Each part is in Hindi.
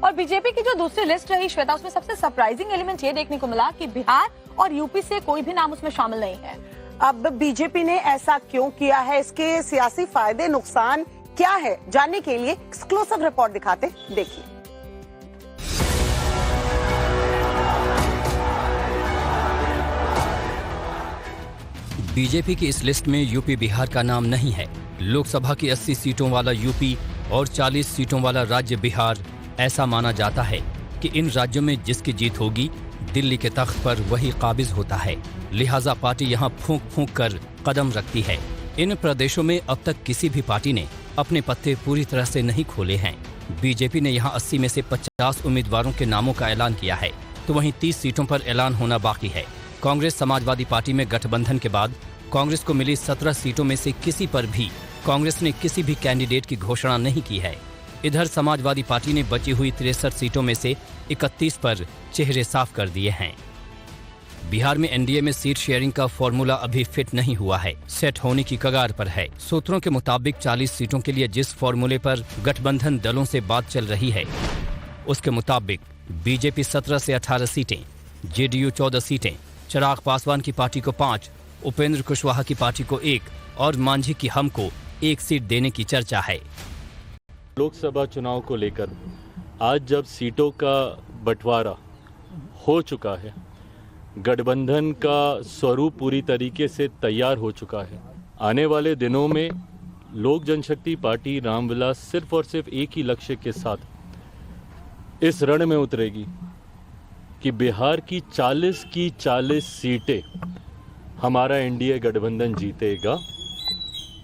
और बीजेपी की जो दूसरी लिस्ट रही श्वेता, उसमें सबसे सरप्राइजिंग एलिमेंट ये देखने को मिला कि बिहार और यूपी से कोई भी नाम उसमें शामिल नहीं है। अब बीजेपी ने ऐसा क्यों किया है, इसके सियासी फायदे नुकसान क्या है, जानने के लिए एक्सक्लूसिव रिपोर्ट दिखाते, देखिए। बीजेपी की इस लिस्ट में यूपी बिहार का नाम नहीं है। लोकसभा की 80 सीटों वाला यूपी और 40 सीटों वाला राज्य बिहार। ऐसा माना जाता है कि इन राज्यों में जिसकी जीत होगी, दिल्ली के तख्त पर वही काबिज होता है। लिहाजा पार्टी यहां फूंक फूंक कर कदम रखती है। इन प्रदेशों में अब तक किसी भी पार्टी ने अपने पत्ते पूरी तरह से नहीं खोले हैं। बीजेपी ने यहां 80 में से 50 उम्मीदवारों के नामों का ऐलान किया है, तो वहीं 30 सीटों पर ऐलान होना बाकी है। कांग्रेस समाजवादी पार्टी में गठबंधन के बाद कांग्रेस को मिली 17 सीटों में से किसी पर भी कांग्रेस ने किसी भी कैंडिडेट की घोषणा नहीं की है। इधर समाजवादी पार्टी ने बची हुई 63 सीटों में से 31 पर चेहरे साफ कर दिए हैं। बिहार में एनडीए में सीट शेयरिंग का फॉर्मूला अभी फिट नहीं हुआ है, सेट होने की कगार पर है। सूत्रों के मुताबिक 40 सीटों के लिए जिस फॉर्मूले पर गठबंधन दलों से बात चल रही है, उसके मुताबिक बीजेपी 17 से 18 सीटें, जेडीयू 14 सीटें, चिराग पासवान की पार्टी को 5, उपेंद्र कुशवाहा की पार्टी को 1 और मांझी की हम को 1 सीट देने की चर्चा है। लोकसभा चुनाव को लेकर आज जब सीटों का बंटवारा हो चुका है, गठबंधन का स्वरूप पूरी तरीके से तैयार हो चुका है, आने वाले दिनों में लोक जनशक्ति पार्टी रामविलास सिर्फ और सिर्फ एक ही लक्ष्य के साथ इस रण में उतरेगी कि बिहार की 40 सीटें हमारा एनडीए गठबंधन जीतेगा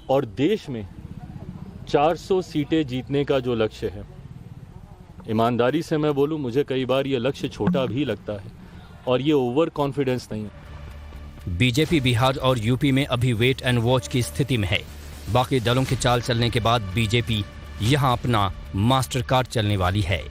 और देश में 400 सीटें जीतने का जो लक्ष्य है, ईमानदारी से मैं बोलूं, मुझे कई बार ये लक्ष्य छोटा भी लगता है और ये ओवर कॉन्फिडेंस नहीं है। बीजेपी बिहार और यूपी में अभी वेट एंड वॉच की स्थिति में है। बाकी दलों के चाल चलने के बाद बीजेपी यहां अपना मास्टर कार्ड चलने वाली है।